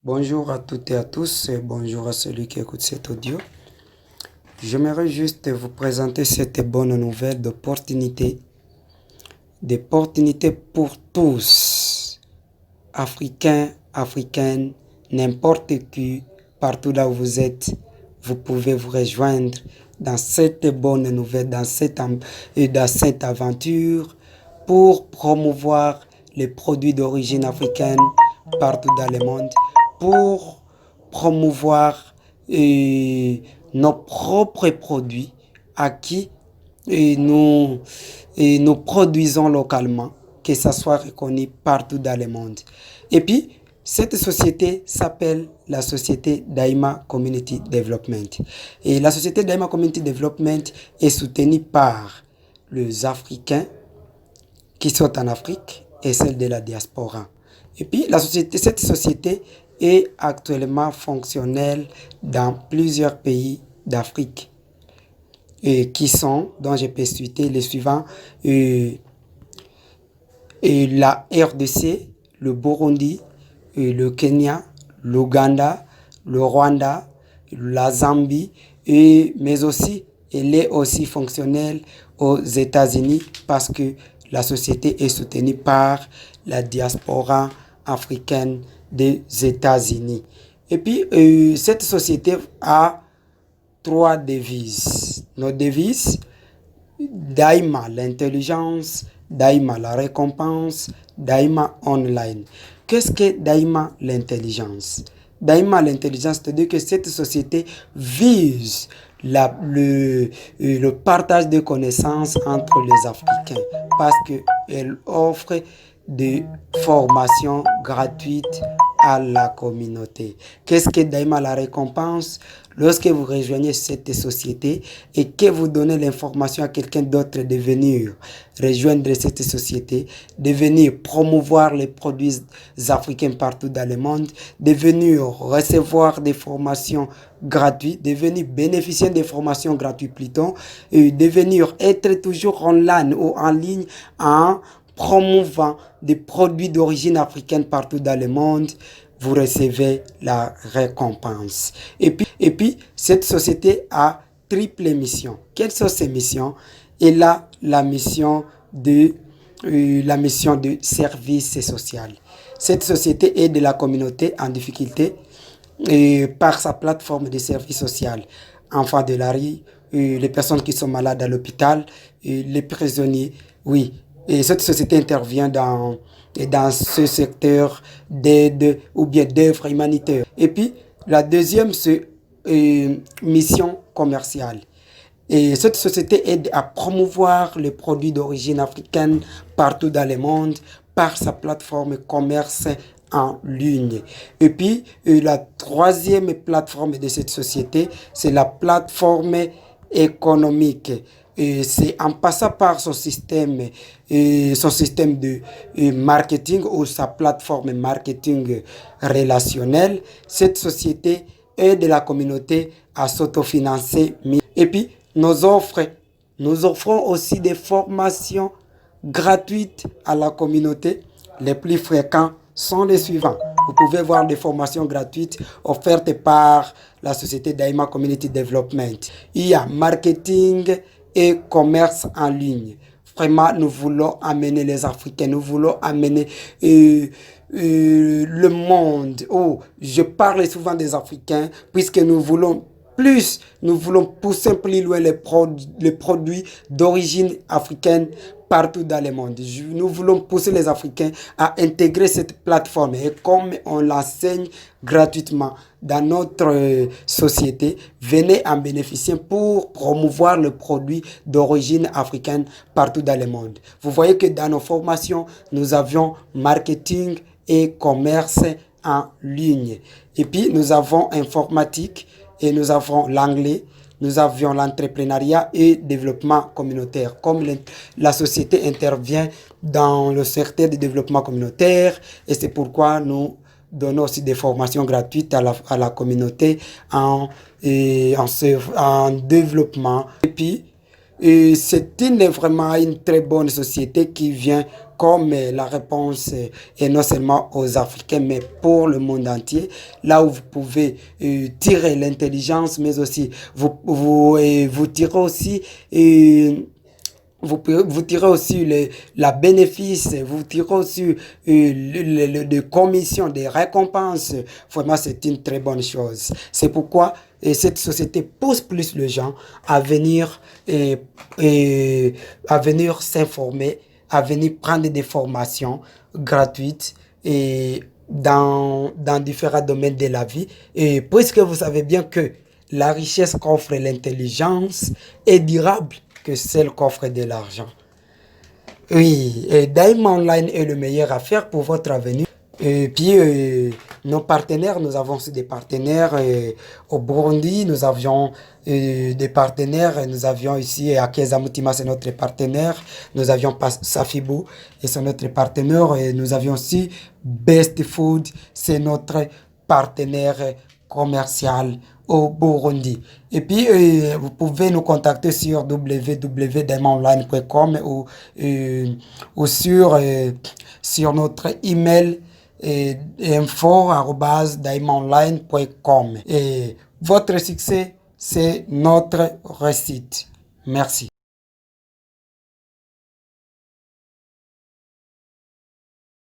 Bonjour à toutes et à tous, et bonjour à celui qui écoute cet audio. J'aimerais juste vous présenter cette bonne nouvelle d'opportunité pour tous, Africains, Africaines, n'importe qui, partout là où vous êtes, vous pouvez vous rejoindre dans cette bonne nouvelle, dans cette aventure pour promouvoir les produits d'origine africaine partout dans le monde, pour promouvoir nos propres produits à qui nous, nous produisons localement, que ça soit reconnu partout dans le monde. Et puis, cette société s'appelle la société Daima Community Development. Et la société Daima Community Development est soutenue par les Africains qui sont en Afrique et celle de la diaspora. Et puis, cette société est actuellement fonctionnelle dans plusieurs pays d'Afrique qui sont, dont je peux citer les suivants, la RDC, le Burundi, le Kenya, l'Ouganda, le Rwanda, la Zambie, mais aussi elle est aussi fonctionnelle aux États-Unis parce que la société est soutenue par la diaspora africaine des États-Unis. Et puis, cette société a trois devises. Nos devises, Daima l'intelligence, Daima la récompense, Daima online. Qu'est-ce que Daima l'intelligence? Daima l'intelligence, c'est-à-dire que cette société vise le partage de connaissances entre les Africains parce qu'elle offre des formations gratuites à la communauté. Qu'est-ce que Daima la récompense? Lorsque vous rejoignez cette société et que vous donnez l'information à quelqu'un d'autre de venir rejoindre cette société, de venir promouvoir les produits africains partout dans le monde, de venir recevoir des formations gratuites, de venir bénéficier des formations gratuites plutôt, et de venir être toujours online ou en ligne en promouvant des produits d'origine africaine partout dans le monde, vous recevez la récompense. Et puis cette société a triple mission. Quelles sont ces missions? Elle a la mission de service social. Cette société aide la communauté en difficulté par sa plateforme de service social. Enfants de la rue, les personnes qui sont malades à l'hôpital, les prisonniers. Oui, et cette société intervient dans ce secteur d'aide ou bien d'œuvre humanitaire. Et puis, la deuxième, c'est mission commerciale. Et cette société aide à promouvoir les produits d'origine africaine partout dans le monde par sa plateforme commerce en ligne. Et puis, la troisième plateforme de cette société, c'est la plateforme économique. C'est en passant par son système de marketing ou sa plateforme marketing relationnel, cette société aide la communauté à s'autofinancer. Et puis, nous offrons aussi des formations gratuites à la communauté. Les plus fréquents sont les suivants. Vous pouvez voir des formations gratuites offertes par la société Daima Community Development. Il y a marketing et commerce en ligne. Vraiment, nous voulons amener les Africains, nous voulons amener le monde. Oh, je parle souvent des Africains puisque nous voulons pousser plus loin les produits d'origine africaine partout dans le monde. Nous voulons pousser les Africains à intégrer cette plateforme. Et comme on l'enseigne gratuitement dans notre société, venez en bénéficier pour promouvoir le produit d'origine africaine partout dans le monde. Vous voyez que dans nos formations, nous avions marketing et commerce en ligne. Et puis, nous avons informatique et nous avons l'anglais. Nous avions l'entrepreneuriat et développement communautaire. Comme la société intervient dans le secteur du développement communautaire, et c'est pourquoi nous donnons aussi des formations gratuites à la communauté en développement. Et puis, c'est vraiment une très bonne société qui vient comme la réponse est non seulement aux Africains, mais pour le monde entier, là où vous pouvez tirer l'intelligence, mais aussi vous tirez aussi vous tirez aussi la bénéfice, vous tirez aussi des commissions, des récompenses. Vraiment, c'est une très bonne chose. C'est pourquoi cette société pousse plus les gens à venir à venir s'informer, à venir prendre des formations gratuites et dans différents domaines de la vie. Et puisque vous savez bien que la richesse qu'offre l'intelligence est durable que celle qu'offre de l'argent. Oui, et Diamond Online est le meilleur à faire pour votre avenir. Et puis, nos partenaires, nous avons aussi des partenaires au Burundi, nous avions des partenaires, nous avions ici à Keza Mutima, c'est notre partenaire, nous avions Safibu, et c'est notre partenaire, et nous avions aussi Best Food, c'est notre partenaire commercial au Burundi. Et puis, vous pouvez nous contacter sur www.diamondonline.com ou sur notre email info@diamondonline.com. Et votre succès, c'est notre réussite. Merci.